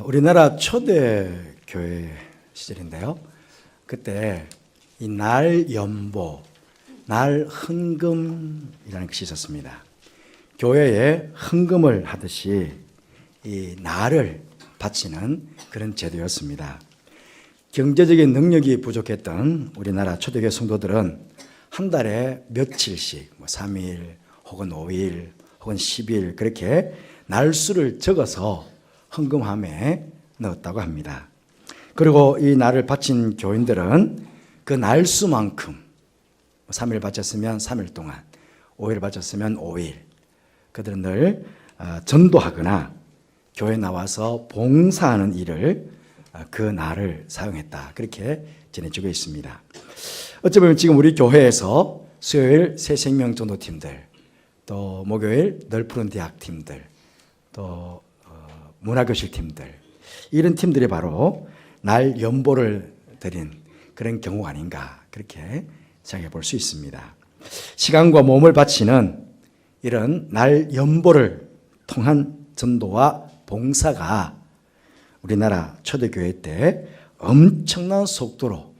우리나라 초대 교회 시절인데요. 그때 이 날 연보, 날 헌금이라는 것이 있었습니다. 교회에 헌금을 하듯이 이 날을 바치는 그런 제도였습니다. 경제적인 능력이 부족했던 우리나라 초대교회 성도들은 한 달에 며칠씩 3일 혹은 5일 혹은 10일 그렇게 날수를 적어서 헌금함에 넣었다고 합니다. 그리고 이 날을 바친 교인들은 그 날수만큼 3일 바쳤으면 3일 동안, 5일 바쳤으면 5일 그들은 늘 전도하거나 교회에 나와서 봉사하는 일을 그 날을 사용했다. 그렇게 전해지고 있습니다. 어찌 보면 지금 우리 교회에서 수요일 새생명 전도팀들, 또 목요일 널푸른 대학팀들, 또 문화교실 팀들, 이런 팀들이 바로 날 연보를 드린 그런 경우가 아닌가 그렇게 생각해 볼 수 있습니다. 시간과 몸을 바치는 이런 날 연보를 통한 전도와 봉사가 우리나라 초대교회 때 엄청난 속도로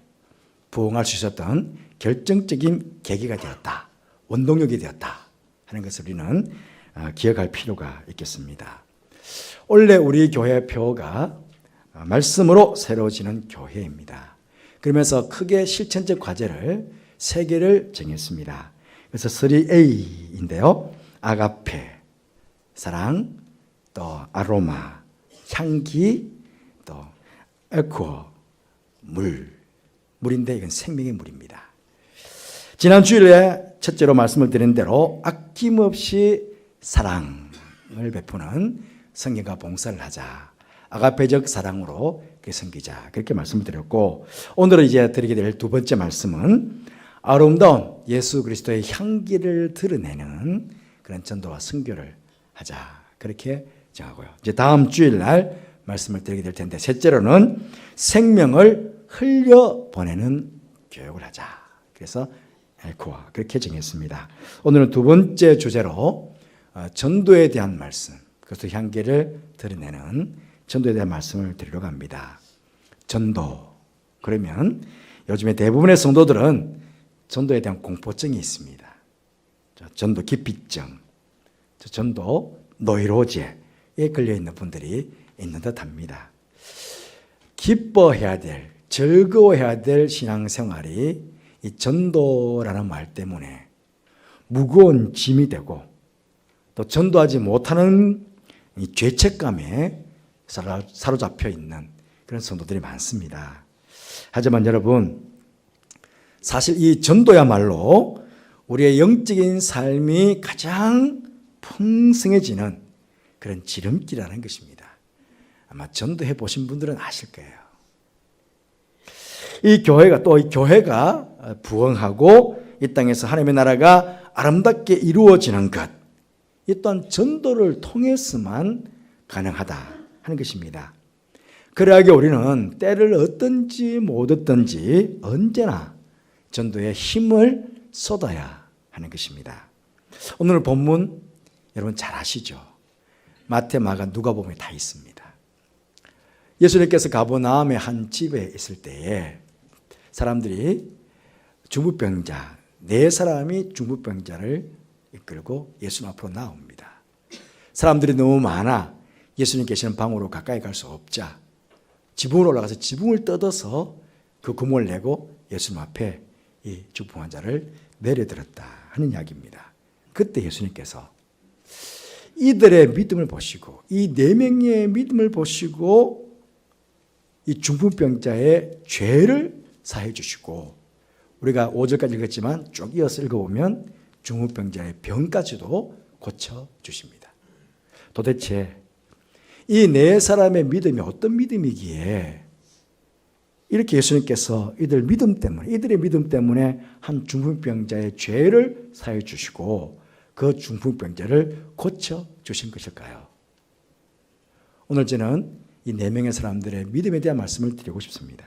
부흥할 수 있었던 결정적인 계기가 되었다, 원동력이 되었다 하는 것을 우리는 기억할 필요가 있겠습니다. 원래 우리 교회 표가 말씀으로 새로워지는 교회입니다. 그러면서 크게 실천적 과제를 3개를 정했습니다. 그래서 3A인데요. 아가페, 사랑, 또 아로마, 향기, 또 에코어, 물인데 이건 생명의 물입니다. 지난 주일에 첫째로 말씀을 드린 대로 아낌없이 사랑을 베푸는 성경과 봉사를 하자. 아가페적 사랑으로 섬기자. 그렇게 말씀을 드렸고, 오늘은 이제 드리게 될 두 번째 말씀은 아름다운 예수 그리스도의 향기를 드러내는 그런 전도와 선교를 하자. 그렇게 정하고요. 이제 다음 주일날 말씀을 드리게 될 텐데, 셋째로는 생명을 흘려보내는 교육을 하자. 그래서 에코와 그렇게 정했습니다. 오늘은 두 번째 주제로 전도에 대한 말씀, 그리스도 향기를 드러내는 전도에 대한 말씀을 드리려고 합니다. 전도. 그러면 요즘에 대부분의 성도들은 전도에 대한 공포증이 있습니다. 전도 기피증, 전도 노이로제에 걸려있는 분들이 있는 듯 합니다. 기뻐해야 될, 즐거워해야 될 신앙생활이 이 전도라는 말 때문에 무거운 짐이 되고, 또 전도하지 못하는 이 죄책감에 사로잡혀 있는 그런 성도들이 많습니다. 하지만 여러분, 사실 이 전도야말로 우리의 영적인 삶이 가장 풍성해지는 그런 지름길이라는 것입니다. 아마 전도해 보신 분들은 아실 거예요. 이 교회가 부흥하고 이 땅에서 하나님의 나라가 아름답게 이루어지는 것, 이 또한 전도를 통해서만 가능하다 하는 것입니다. 그러하게 우리는 때를 얻든지 못 얻든지 언제나 전도에 힘을 쏟아야 하는 것입니다. 오늘 본문 여러분 잘 아시죠? 마태, 마가, 누가복음에 다 있습니다. 예수님께서 가버나움의 한 집에 있을 때에 사람들이 중풍병자 4사람이 중풍병자를 이끌고 예수님 앞으로 나옵니다. 사람들이 너무 많아 예수님 계시는 방으로 가까이 갈 수 없자 지붕으로 올라가서 지붕을 뜯어서 그 구멍을 내고 예수님 앞에 이 중풍 환자를 내려들었다 하는 이야기입니다. 그때 예수님께서 이들의 믿음을 보시고, 이 4명의 믿음을 보시고 이 중풍병자의 죄를 사해 주시고, 우리가 5절까지 읽었지만 쭉 이어서 읽어보면 중풍병자의 병까지도 고쳐주십니다. 도대체 이 4사람의 믿음이 어떤 믿음이기에 이렇게 예수님께서 이들의 믿음 때문에 한 중풍병자의 죄를 사해 주시고 그 중풍병자를 고쳐주신 것일까요? 오늘 저는 이 4명의 사람들의 믿음에 대한 말씀을 드리고 싶습니다.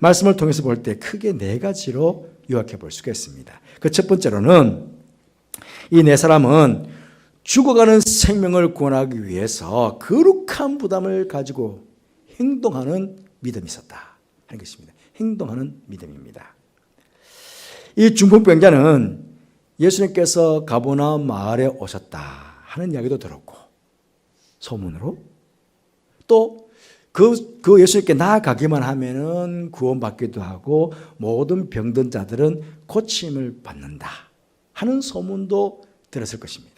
말씀을 통해서 볼 때 크게 4가지로 요약해 볼 수가 있습니다. 그 첫 번째로는 이 4사람은 죽어가는 생명을 구원하기 위해서 거룩한 부담을 가지고 행동하는 믿음이 있었다 하는 것입니다. 행동하는 믿음입니다. 이 중풍병자는 예수님께서 가버나움 마을에 오셨다 하는 이야기도 들었고 소문으로 또 그 예수님께 나아가기만 하면은 구원받기도 하고 모든 병든 자들은 고침을 받는다 하는 소문도 들었을 것입니다.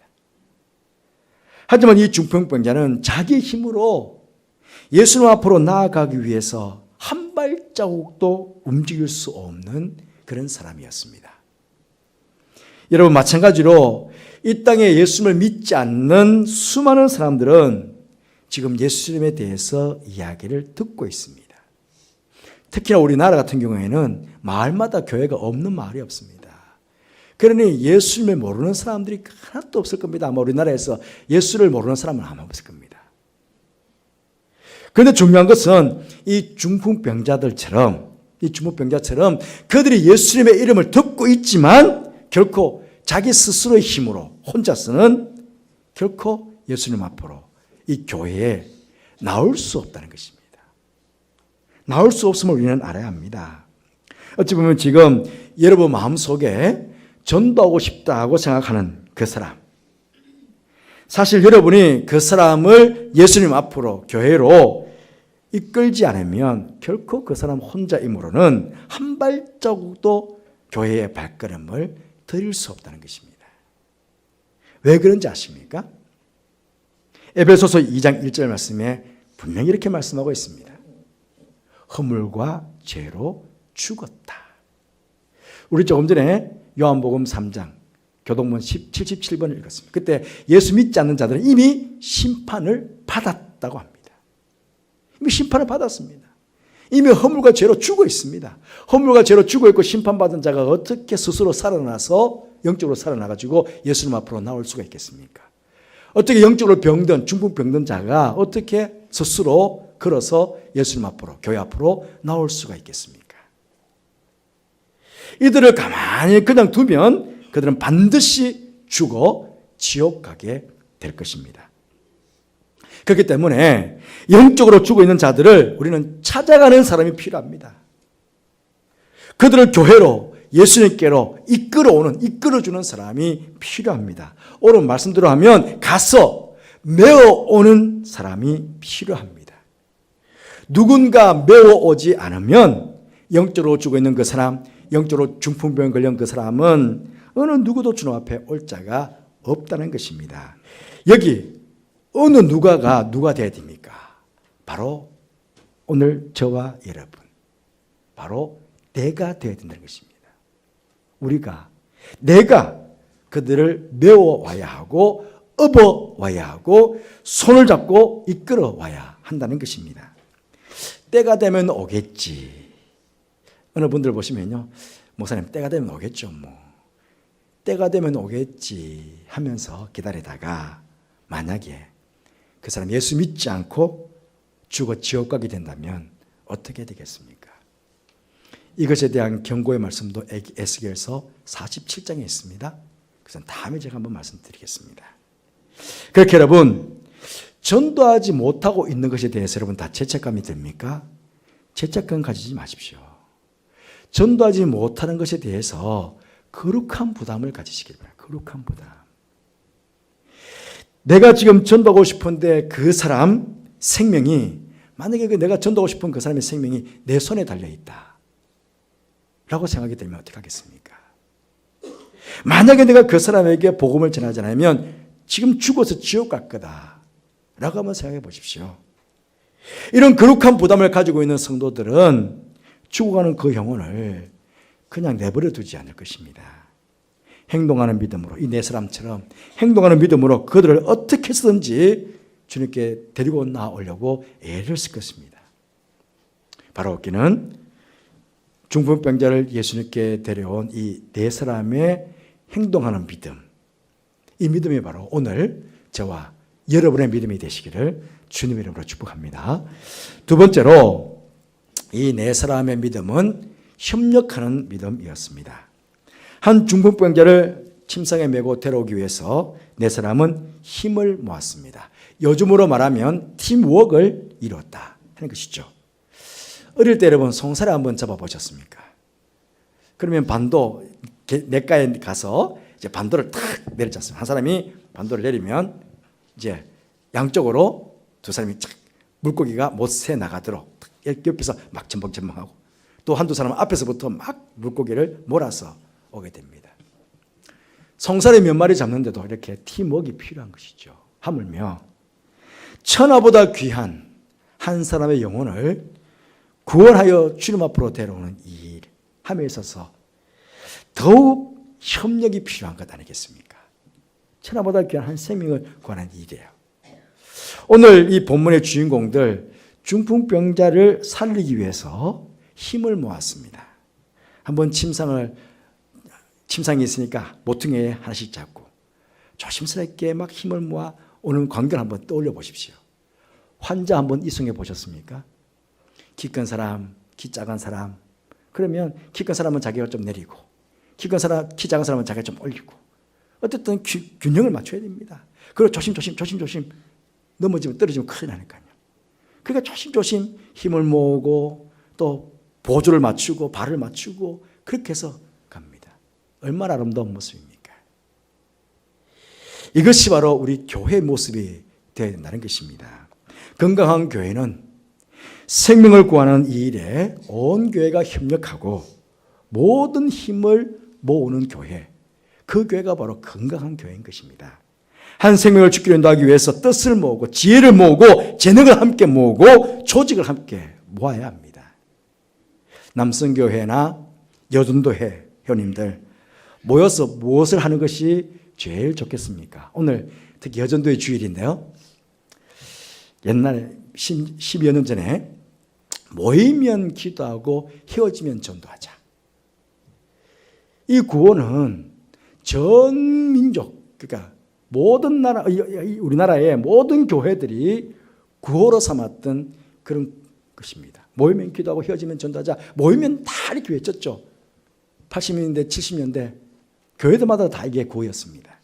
하지만 이 중풍병자는 자기 힘으로 예수님 앞으로 나아가기 위해서 한 발자국도 움직일 수 없는 그런 사람이었습니다. 여러분 마찬가지로 이 땅에 예수님을 믿지 않는 수많은 사람들은 지금 예수님에 대해서 이야기를 듣고 있습니다. 특히나 우리나라 같은 경우에는 마을마다 교회가 없는 마을이 없습니다. 그러니 예수님을 모르는 사람들이 하나도 없을 겁니다. 아마 우리나라에서 예수를 모르는 사람은 아마 없을 겁니다. 그런데 중요한 것은 이 중풍병자처럼 그들이 예수님의 이름을 듣고 있지만 결코 자기 스스로의 힘으로 혼자서는 결코 예수님 앞으로 이 교회에 나올 수 없다는 것입니다. 나올 수 없음을 우리는 알아야 합니다. 어찌 보면 지금 여러분 마음속에 전도하고 싶다고 생각하는 그 사람, 사실 여러분이 그 사람을 예수님 앞으로 교회로 이끌지 않으면 결코 그 사람 혼자 힘으로는 한 발자국도 교회의 발걸음을 들일 수 없다는 것입니다. 왜 그런지 아십니까? 에베소서 2장 1절 말씀에 분명히 이렇게 말씀하고 있습니다. 허물과 죄로 죽었다. 우리 조금 전에 요한복음 3장 교동문 77번을 읽었습니다. 그때 예수 믿지 않는 자들은 이미 심판을 받았다고 합니다. 이미 심판을 받았습니다. 이미 허물과 죄로 죽어 있습니다. 허물과 죄로 죽어 있고 심판받은 자가 어떻게 스스로 살아나서 영적으로 살아나가지고 예수님 앞으로 나올 수가 있겠습니까? 어떻게 영적으로 병든 중풍병든 자가 어떻게 스스로 걸어서 예수님 앞으로 교회 앞으로 나올 수가 있겠습니까? 이들을 가만히 그냥 두면 그들은 반드시 죽어 지옥 가게 될 것입니다. 그렇기 때문에 영적으로 죽어 있는 자들을 우리는 찾아가는 사람이 필요합니다. 그들을 교회로 예수님께로 이끌어주는 사람이 필요합니다. 오늘 말씀대로 하면 가서 메어오는 사람이 필요합니다. 누군가 메어오지 않으면 영적으로 죽어 있는 그 사람, 영적으로 중풍병에 걸린 그 사람은 어느 누구도 주님 앞에 올 자가 없다는 것입니다. 여기 어느 누가 돼야 됩니까? 바로 오늘 저와 여러분, 바로 내가 되어야 된다는 것입니다. 내가 그들을 메워와야 하고 업어와야 하고 손을 잡고 이끌어와야 한다는 것입니다. 때가 되면 오겠지. 어느 분들 보시면요, 목사님 때가 되면 오겠죠. 때가 되면 오겠지 하면서 기다리다가 만약에 그 사람 예수 믿지 않고 죽어 지옥 가게 된다면 어떻게 되겠습니까? 이것에 대한 경고의 말씀도 에스겔서 47장에 있습니다. 그래서 다음에 제가 한번 말씀드리겠습니다. 그렇게 여러분, 전도하지 못하고 있는 것에 대해서 여러분 다 죄책감이 듭니까? 죄책감 가지지 마십시오. 전도하지 못하는 것에 대해서 거룩한 부담을 가지시길 바랍니다. 거룩한 부담. 내가 지금 전도하고 싶은데 그 사람 생명이, 만약에 내가 전도하고 싶은 그 사람의 생명이 내 손에 달려있다 라고 생각이 들면 어떻게 하겠습니까? 만약에 내가 그 사람에게 복음을 전하지 않으면 지금 죽어서 지옥 갈 거다 라고 한번 생각해 보십시오. 이런 거룩한 부담을 가지고 있는 성도들은 죽어가는 그 영혼을 그냥 내버려 두지 않을 것입니다. 행동하는 믿음으로, 이 네 사람처럼 행동하는 믿음으로 그들을 어떻게 해서든지 주님께 데리고 나오려고 애를 쓸 것입니다. 바로 그는 중풍병자를 예수님께 데려온 이 네 사람의 행동하는 믿음, 이 믿음이 바로 오늘 저와 여러분의 믿음이 되시기를 주님의 이름으로 축복합니다. 두 번째로 이 네 사람의 믿음은 협력하는 믿음이었습니다. 한 중풍병자를 침상에 메고 데려오기 위해서 네 사람은 힘을 모았습니다. 요즘으로 말하면 팀워크를 이뤘다. 하는 것이죠. 어릴 때 여러분 송사리 한번 잡아보셨습니까? 그러면 반도 냇가에 가서 이제 반도를 탁 내리지 않습니까? 한 사람이 반도를 내리면 이제 양쪽으로 두 사람이 착 물고기가 못 새 나가도록 옆에서 막 첨벙첨벙하고 또 한두 사람은 앞에서부터 막 물고기를 몰아서 오게 됩니다. 송사리 몇 마리 잡는데도 이렇게 팀워크가 필요한 것이죠. 하물며 천하보다 귀한 한 사람의 영혼을 구원하여 주님 앞으로 데려오는 이 함에 있어서 더욱 협력이 필요한 것 아니겠습니까? 천하보다 귀한 한 생명을 구하는 일이에요. 오늘 이 본문의 주인공들 중풍병자를 살리기 위해서 힘을 모았습니다. 한번 침상이 있으니까 모퉁이에 하나씩 잡고 조심스럽게 막 힘을 모아 오는 광경을 한번 떠올려 보십시오. 환자 한번 이송해 보셨습니까? 키 큰 사람, 키 작은 사람. 그러면 키 큰 사람은 자기가 좀 내리고 키 작은 사람은 자기가 좀 올리고 어쨌든 균형을 맞춰야 됩니다. 그리고 조심 넘어지면 떨어지면 큰일 나니까요. 그러니까 조심 힘을 모으고 또 보조를 맞추고 발을 맞추고 그렇게 해서 갑니다. 얼마나 아름다운 모습입니까? 이것이 바로 우리 교회의 모습이 되어야 된다는 것입니다. 건강한 교회는 생명을 구하는 이 일에 온 교회가 협력하고 모든 힘을 모으는 교회, 그 교회가 바로 건강한 교회인 것입니다. 한 생명을 죽기로 인도하기 위해서 뜻을 모으고 지혜를 모으고 재능을 함께 모으고 조직을 함께 모아야 합니다. 남성교회나 여전도회 회원님들 모여서 무엇을 하는 것이 제일 좋겠습니까? 오늘 특히 여전도의 주일인데요. 옛날에 12여 년 전에 모이면 기도하고 헤어지면 전도하자. 이 구호는 전 민족, 그러니까 모든 나라, 우리나라의 모든 교회들이 구호로 삼았던 그런 것입니다. 모이면 기도하고 헤어지면 전도하자. 모이면 다 이렇게 외쳤죠. 80년대, 70년대 교회들마다 다 이게 구호였습니다.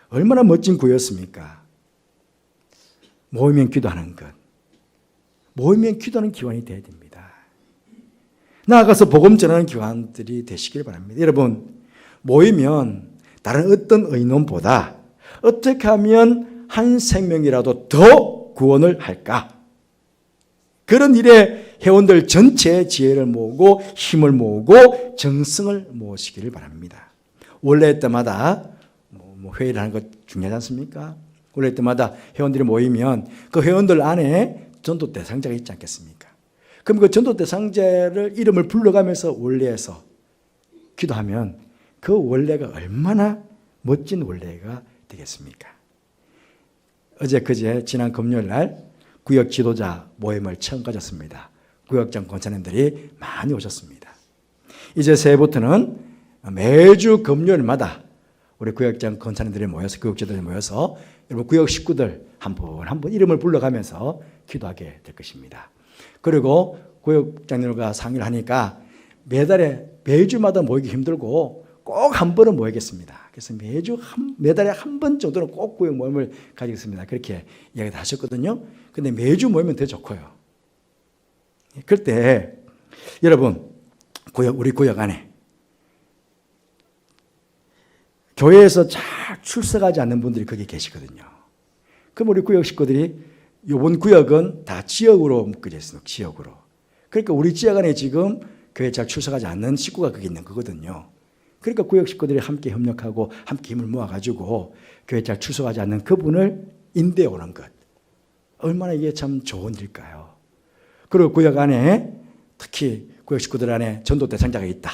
얼마나 멋진 구호였습니까? 모이면 기도하는 것. 모이면 기도하는 기관이 되어야 됩니다. 나아가서 복음 전하는 기관들이 되시길 바랍니다. 여러분, 모이면 다른 어떤 의논보다 어떻게 하면 한 생명이라도 더 구원을 할까? 그런 일에 회원들 전체의 지혜를 모으고 힘을 모으고 정성을 모으시기를 바랍니다. 원래 때마다 회의를 하는 것 중요하지 않습니까? 원래 때마다 회원들이 모이면 그 회원들 안에 전도 대상자가 있지 않겠습니까? 그럼 그 전도 대상자를 이름을 불러가면서 원래에서 기도하면 그 원래가 얼마나 멋진 원래가 되겠습니까? 그제 지난 금요일 날 구역 지도자 모임을 처음 가졌습니다. 구역장 권사님들이 많이 오셨습니다. 이제 새해부터는 매주 금요일마다 우리 구역장 권사님들이 모여서 구역 지도자들이 모여서 여러분 구역 식구들 한 분 이름을 불러가면서 기도하게 될 것입니다. 그리고 구역장님들과 상의를 하니까 매주마다 모이기 힘들고 꼭 한 번은 모이겠습니다. 그래서 매달에 한 번 정도는 꼭 구역 모임을 가지겠습니다. 그렇게 이야기를 하셨거든요. 근데 매주 모이면 더 좋고요. 그럴 때 여러분 우리 구역 안에 교회에서 잘 출석하지 않는 분들이 거기 계시거든요. 그럼 우리 구역 식구들이 이번 구역은 다 지역으로 묶여져 있습니다. 지역으로. 그러니까 우리 지역 안에 지금 교회 잘 출석하지 않는 식구가 거기 있는 거거든요. 그러니까 구역 식구들이 함께 협력하고 함께 힘을 모아가지고 교회 잘 출석하지 않는 그분을 인도해 오는 것. 얼마나 이게 참 좋은 일일까요? 그리고 구역 안에 특히 구역 식구들 안에 전도 대상자가 있다.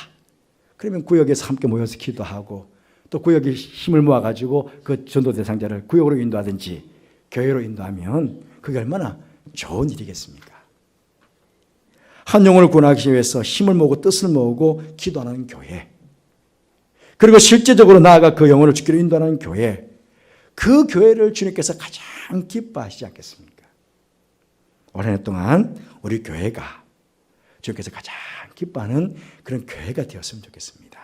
그러면 구역에서 함께 모여서 기도하고 또 구역이 힘을 모아가지고 그 전도 대상자를 구역으로 인도하든지 교회로 인도하면 그게 얼마나 좋은 일이겠습니까? 한 영혼을 구원하기 위해서 힘을 모으고 뜻을 모으고 기도하는 교회. 그리고 실제적으로 나아가 그 영혼을 죽기로 인도하는 교회. 그 교회를 주님께서 가장 기뻐하시지 않겠습니까? 올 한 해 동안 우리 교회가 주님께서 가장 기뻐하는 그런 교회가 되었으면 좋겠습니다.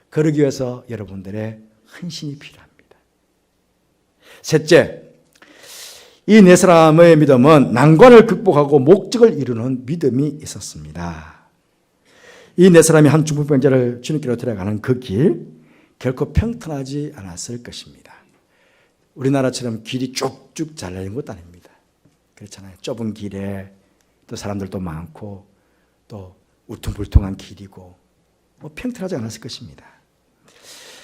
그러기 위해서 여러분들의 헌신이 필요합니다. 셋째, 이 네 사람의 믿음은 난관을 극복하고 목적을 이루는 믿음이 있었습니다. 이 네 사람이 한 중풍병자를 주님께로 데려가는 그 길 결코 평탄하지 않았을 것입니다. 우리나라처럼 길이 쭉쭉 잘라진 것도 아닙니다. 그렇잖아요. 좁은 길에 또 사람들도 많고 또 울퉁불퉁한 길이고 평탄하지 않았을 것입니다.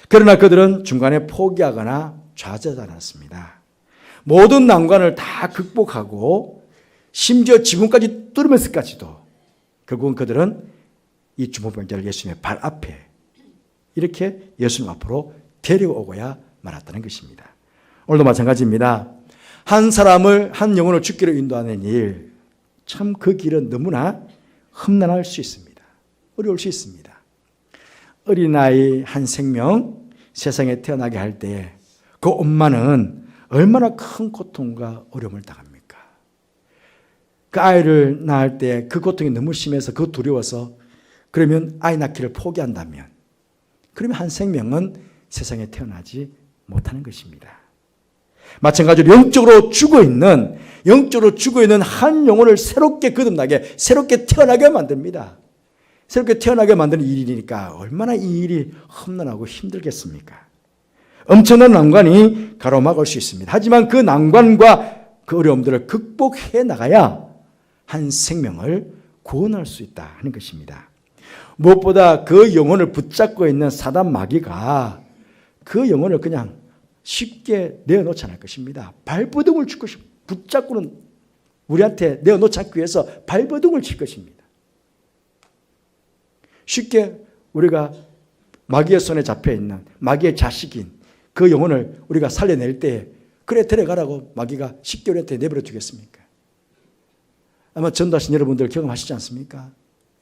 그러나 그들은 중간에 포기하거나 좌절하지 않았습니다. 모든 난관을 다 극복하고 심지어 지붕까지 뚫으면서까지도 결국은 그들은 이 중풍병자를 예수님의 발 앞에 이렇게 예수님 앞으로 데려오고야 말았다는 것입니다. 오늘도 마찬가지입니다. 한 사람을, 한 영혼을 죽기로 인도하는 일, 참 그 길은 너무나 험난할 수 있습니다. 어려울 수 있습니다. 어린아이 한 생명 세상에 태어나게 할 때 그 엄마는 얼마나 큰 고통과 어려움을 당합니까? 그 아이를 낳을 때 그 고통이 너무 심해서 그 두려워서 그러면 아이 낳기를 포기한다면 그러면 한 생명은 세상에 태어나지 못하는 것입니다. 마찬가지로 영적으로 죽어있는 한 영혼을 새롭게 거듭나게 새롭게 태어나게 만듭니다. 새롭게 태어나게 만드는 일이니까 얼마나 이 일이 험난하고 힘들겠습니까? 엄청난 난관이 가로막을 수 있습니다. 하지만 그 난관과 그 어려움들을 극복해 나가야 한 생명을 구원할 수 있다 하는 것입니다. 무엇보다 그 영혼을 붙잡고 있는 사단 마귀가 그 영혼을 그냥 쉽게 내어놓지 않을 것입니다. 발버둥을 칠 것입니다. 붙잡고는 우리한테 내어놓지 않기 위해서 발버둥을 칠 것입니다. 쉽게 우리가 마귀의 손에 잡혀있는 마귀의 자식인 그 영혼을 우리가 살려낼 때 그래 데려가라고 마귀가 쉽게 우리한테 내버려 두겠습니까? 아마 전도하신 여러분들 경험하시지 않습니까?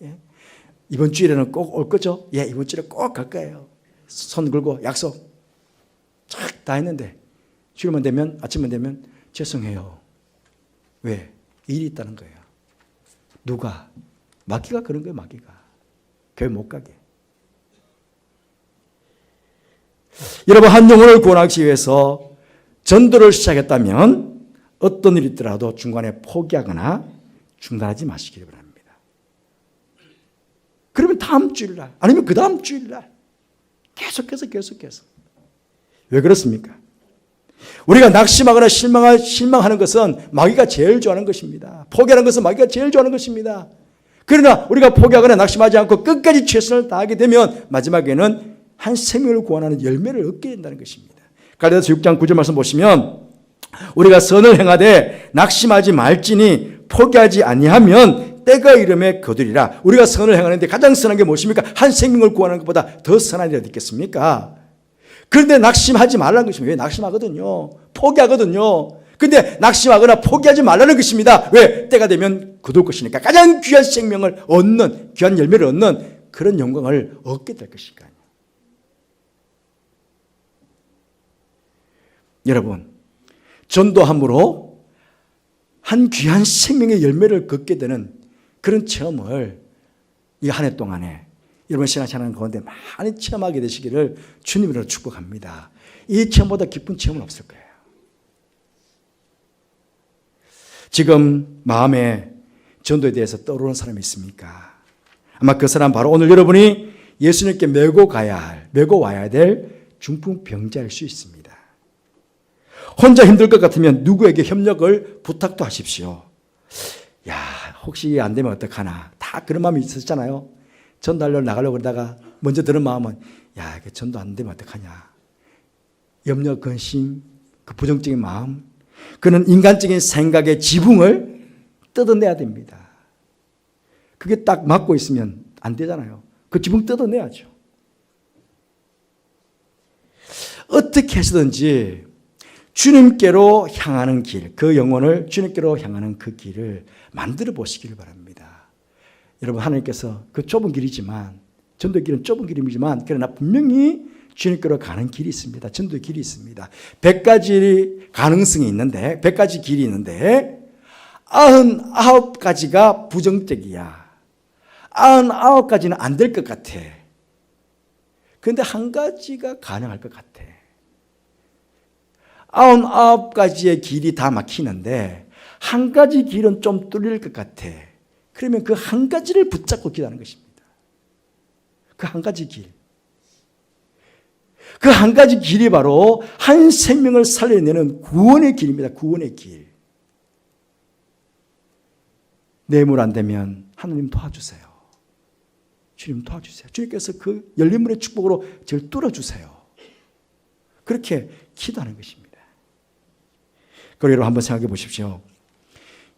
예? 이번 주일에는 꼭 올 거죠? 예, 이번 주일에 꼭 갈 거예요. 손 걸고 약속 쫙 다 했는데 주일만 되면 아침만 되면 죄송해요. 왜? 일이 있다는 거예요. 누가? 마귀가 그런 거예요. 마귀가. 교회 못 가게. 여러분 한 영혼을 구원하기 위해서 전도를 시작했다면 어떤 일이 있더라도 중간에 포기하거나 중단하지 마시기 바랍니다. 그러면 다음 주일날 아니면 그 다음 주일날 계속해서 왜 그렇습니까? 우리가 낙심하거나 실망하는 것은 마귀가 제일 좋아하는 것입니다. 포기하는 것은 마귀가 제일 좋아하는 것입니다. 그러나 우리가 포기하거나 낙심하지 않고 끝까지 최선을 다하게 되면 마지막에는 한 생명을 구원하는 열매를 얻게 된다는 것입니다. 갈라디아서 6장 9절 말씀 보시면 우리가 선을 행하되 낙심하지 말지니 포기하지 아니하면 때가 이름에 거두리라. 우리가 선을 행하는데 가장 선한 게 무엇입니까? 한 생명을 구하는 것보다 더 선한 일이 어디 있겠습니까? 그런데 낙심하지 말라는 것입니다. 왜? 낙심하거든요. 포기하거든요. 근데 낙심하거나 포기하지 말라는 것입니다. 왜? 때가 되면 거둘 것이니까. 가장 귀한 생명을 얻는, 귀한 열매를 얻는 그런 영광을 얻게 될 것이니까요. 여러분, 전도함으로 한 귀한 생명의 열매를 걷게 되는 그런 체험을 이 한 해 동안에 여러분 신앙생활 가운데 많이 체험하게 되시기를 주님으로 축복합니다. 이 체험보다 기쁜 체험은 없을 거예요. 지금 마음에 전도에 대해서 떠오르는 사람이 있습니까? 아마 그 사람 바로 오늘 여러분이 예수님께 메고 와야 될 중풍병자일 수 있습니다. 혼자 힘들 것 같으면 누구에게 협력을 부탁도 하십시오. 야, 혹시 안 되면 어떡하나. 다 그런 마음이 있었잖아요. 전도하려고 나가려고 그러다가 먼저 드는 마음은 야, 이게 전도 안 되면 어떡하냐. 염려, 근심, 그 부정적인 마음, 그는 인간적인 생각의 지붕을 뜯어내야 됩니다. 그게 딱 막고 있으면 안 되잖아요. 그 지붕 뜯어내야죠. 어떻게 해서든지 주님께로 향하는 길, 그 영혼을 주님께로 향하는 그 길을 만들어 보시기를 바랍니다. 여러분, 하나님께서 그 좁은 길이지만, 전도의 길은 좁은 길이지만, 그러나 분명히 주님께로 가는 길이 있습니다. 전도의 길이 있습니다. 100가지 가능성이 있는데, 100가지 길이 있는데, 99가지가 부정적이야. 99가지는 안 될 것 같아. 그런데 한 가지가 가능할 것 같아. 99가지의 길이 다 막히는데 한 가지 길은 좀 뚫릴 것 같아. 그러면 그 한 가지를 붙잡고 기도하는 것입니다. 그 한 가지 길. 그 한 가지 길이 바로 한 생명을 살려내는 구원의 길입니다. 구원의 길. 내물 안 되면 하나님 도와주세요. 주님 도와주세요. 주님께서 그 열린 문의 축복으로 저를 뚫어주세요. 그렇게 기도하는 것입니다. 그리고 여러분 한번 생각해 보십시오.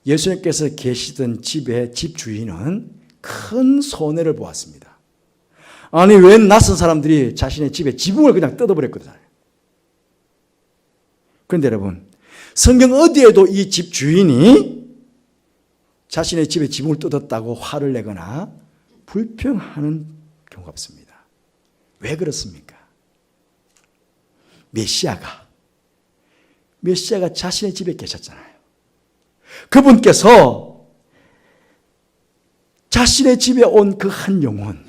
예수님께서 계시던 집의 집주인은 큰 손해를 보았습니다. 아니 왜 낯선 사람들이 자신의 집에 지붕을 그냥 뜯어버렸거든요. 그런데 여러분 성경 어디에도 이 집주인이 자신의 집에 지붕을 뜯었다고 화를 내거나 불평하는 경우가 없습니다. 왜 그렇습니까? 메시아가 자신의 집에 계셨잖아요. 그분께서 자신의 집에 온 그 한 영혼,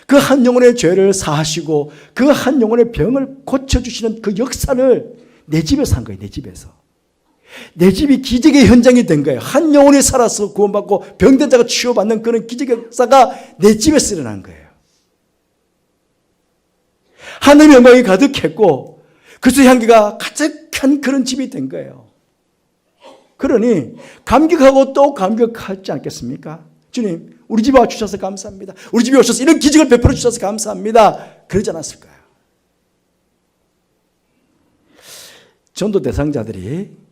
그 한 영혼의 죄를 사하시고 그 한 영혼의 병을 고쳐주시는 그 역사를 내 집에서 한 거예요. 내 집에서. 내 집이 기적의 현장이 된 거예요. 한 영혼이 살아서 구원받고 병든 자가 치유받는 그런 기적의 역사가 내 집에서 일어난 거예요. 하늘의 영광이 가득했고 그리스도의 향기가 가득한 그런 집이 된 거예요. 그러니 감격하고 또 감격하지 않겠습니까? 주님, 우리 집에 와주셔서 감사합니다. 우리 집에 오셔서 이런 기적을 베풀어 주셔서 감사합니다. 그러지 않았을까요? 전도 대상자들이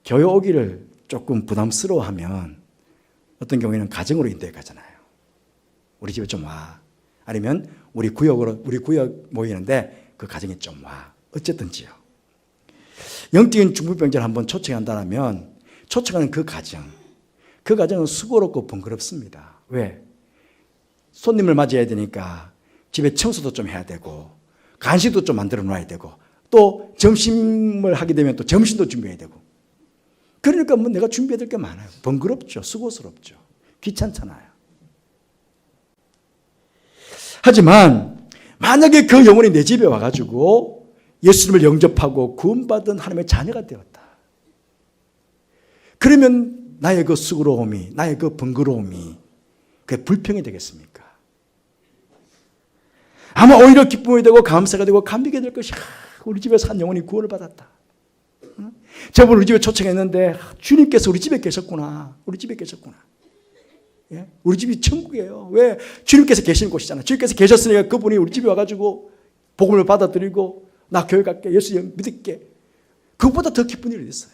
교회 오기를 조금 부담스러워하면 어떤 경우에는 가정으로 인도해 가잖아요. 우리 집에 좀 와. 아니면 우리 구역 모이는데 그 가정에 좀 와. 어쨌든지요. 영적인 중풍병자를 한번 초청한다면 초청하는 그 가정은 수고롭고 번거롭습니다. 왜? 손님을 맞이해야 되니까 집에 청소도 좀 해야 되고 간식도 좀 만들어 놔야 되고 또 점심을 하게 되면 또 점심도 준비해야 되고 그러니까 뭐 내가 준비해야 될 게 많아요. 번거롭죠. 수고스럽죠. 귀찮잖아요. 하지만 만약에 그 영혼이 내 집에 와가지고 예수님을 영접하고 구원받은 하나님의 자녀가 되었다. 그러면 나의 그 수고로움이, 나의 그 번거로움이 그게 불평이 되겠습니까? 아마 오히려 기쁨이 되고 감사가 되고 감격이 될 것이야. 우리 집에서 한 영혼이 구원을 받았다. 저분 우리 집에 초청했는데 주님께서 우리 집에 계셨구나. 우리 집에 계셨구나. 예? 우리 집이 천국이에요. 왜? 주님께서 계시는 곳이잖아. 주님께서 계셨으니까 그분이 우리 집에 와가지고 복음을 받아들이고 나 교회 갈게. 예수 믿을게. 그것보다 더 기쁜 일이 있어요.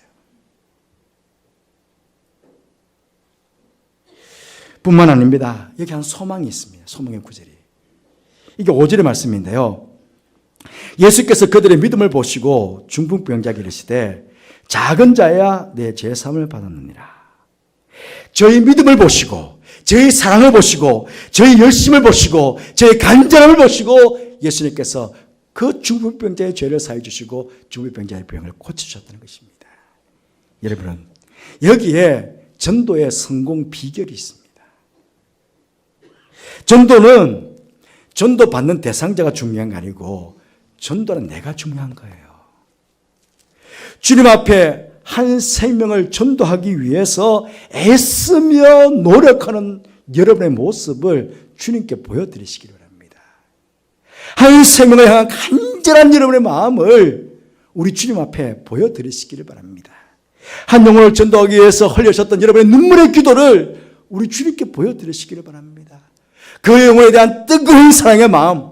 뿐만 아닙니다. 여기 한 소망이 있습니다. 소망의 구절이. 이게 5절의 말씀인데요. 예수께서 그들의 믿음을 보시고 중풍병자에게 이르시되 작은 자야 내 제사함을 받았느니라. 저희 믿음을 보시고 저희 사랑을 보시고 저희 열심을 보시고 저희 간절함을 보시고 예수님께서 그 중풍병자의 죄를 사해 주시고 중풍병자의 병을 고쳐주셨다는 것입니다. 여러분 여기에 전도의 성공 비결이 있습니다. 전도는 전도 받는 대상자가 중요한 게 아니고 전도는 내가 중요한 거예요. 주님 앞에 한 생명을 전도하기 위해서 애쓰며 노력하는 여러분의 모습을 주님께 보여드리시기 바랍니다. 한 생명을 향한 간절한 여러분의 마음을 우리 주님 앞에 보여드리시기를 바랍니다. 한 영혼을 전도하기 위해서 흘려셨던 여러분의 눈물의 기도를 우리 주님께 보여드리시기를 바랍니다. 그 영혼에 대한 뜨거운 사랑의 마음,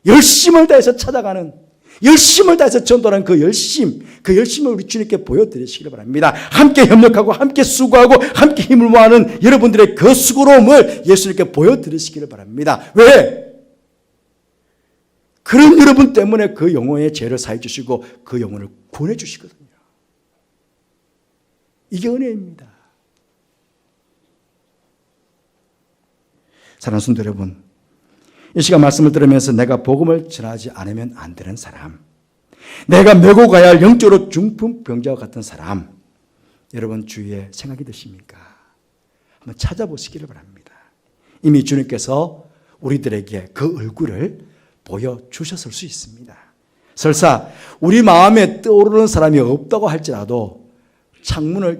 열심을 다해서 찾아가는, 열심을 다해서 전도하는 그 열심을 우리 주님께 보여드리시기를 바랍니다. 함께 협력하고 함께 수고하고 함께 힘을 모아하는 여러분들의 그 수고로움을 예수님께 보여드리시기를 바랍니다. 왜? 그런 여러분 때문에 그 영혼의 죄를 사해 주시고 그 영혼을 구원해 주시거든요. 이게 은혜입니다. 사랑하는 성도 여러분, 이 시간 말씀을 들으면서 내가 복음을 전하지 않으면 안 되는 사람, 내가 메고 가야 할 영적으로 중풍병자와 같은 사람, 여러분 주위에 생각이 드십니까? 한번 찾아보시기를 바랍니다. 이미 주님께서 우리들에게 그 얼굴을 보여주셨을 수 있습니다. 설사 우리 마음에 떠오르는 사람이 없다고 할지라도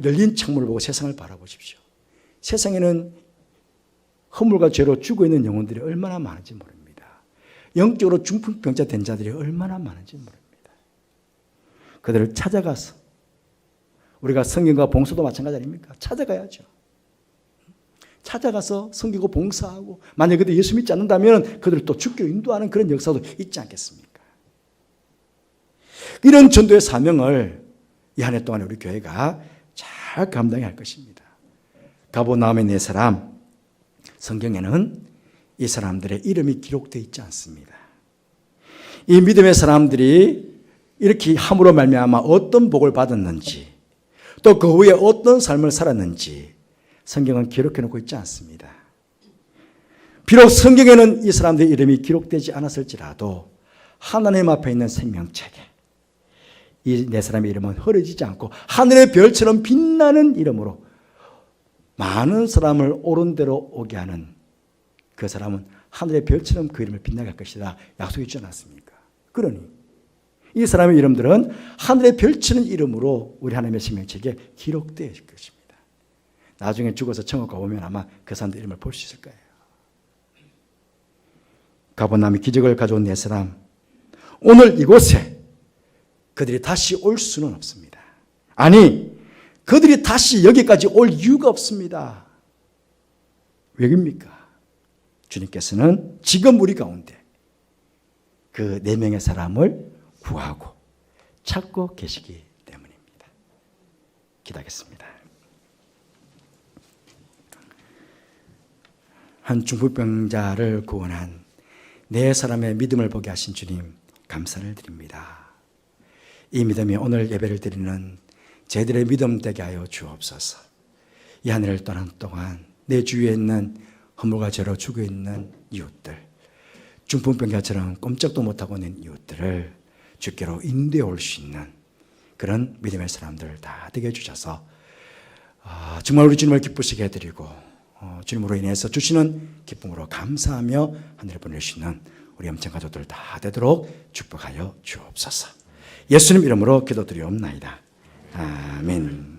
열린 창문을 보고 세상을 바라보십시오. 세상에는 허물과 죄로 죽어 있는 영혼들이 얼마나 많은지 모릅니다. 영적으로 중풍병자 된 자들이 얼마나 많은지 모릅니다. 그들을 찾아가서, 우리가 성경과 봉사도 마찬가지 아닙니까? 찾아가야죠. 찾아가서 섬기고 봉사하고, 만약 그들 예수 믿지 않는다면 그들을 또 죽게 인도하는 그런 역사도 있지 않겠습니까? 이런 전도의 사명을 이 한 해 동안에 우리 교회가 잘 감당해야 할 것입니다. 가버나움의 네 사람, 성경에는 이 사람들의 이름이 기록되어 있지 않습니다. 이 믿음의 사람들이 이렇게 함으로 말미암아 어떤 복을 받았는지, 또 그 후에 어떤 삶을 살았는지 성경은 기록해 놓고 있지 않습니다. 비록 성경에는 이 사람들의 이름이 기록되지 않았을지라도 하나님 앞에 있는 생명책에 이 네 사람의 이름은 흐려지지 않고 하늘의 별처럼 빛나는 이름으로 많은 사람을 옳은 대로 오게 하는 그 사람은 하늘의 별처럼 그 이름을 빛나게 할 것이다 약속해 주지 않았습니까? 그러니 이 사람의 이름들은 하늘의 별처럼 이름으로 우리 하나님의 생명책에 기록되어 있을 것입니다. 나중에 죽어서 천국 가보면 아마 그 사람들 이름을 볼 수 있을 거예요. 가버나움이 기적을 가져온 네 사람, 오늘 이곳에 그들이 다시 올 수는 없습니다. 아니, 그들이 다시 여기까지 올 이유가 없습니다. 왜입니까? 주님께서는 지금 우리 가운데 그 네 명의 사람을 구하고 찾고 계시기 때문입니다. 기도하겠습니다. 한 중풍병자를 구원한 네 사람의 믿음을 보게 하신 주님, 감사를 드립니다. 이 믿음이 오늘 예배를 드리는 저희들의 믿음 되게 하여 주옵소서. 이 한 해를 떠난 동안 내 주위에 있는 허물과 죄로 죽어 있는 이웃들, 중풍병자처럼 꼼짝도 못하고 있는 이웃들을 주께로 인도해 올 수 있는 그런 믿음의 사람들 다 되게 해주셔서 정말 우리 주님을 기쁘시게 해드리고 주님으로 인해서 주시는 기쁨으로 감사하며 하늘을 보낼 수 있는 우리 영청 가족들 다 되도록 축복하여 주옵소서. 예수님 이름으로 기도드리옵나이다. 아멘.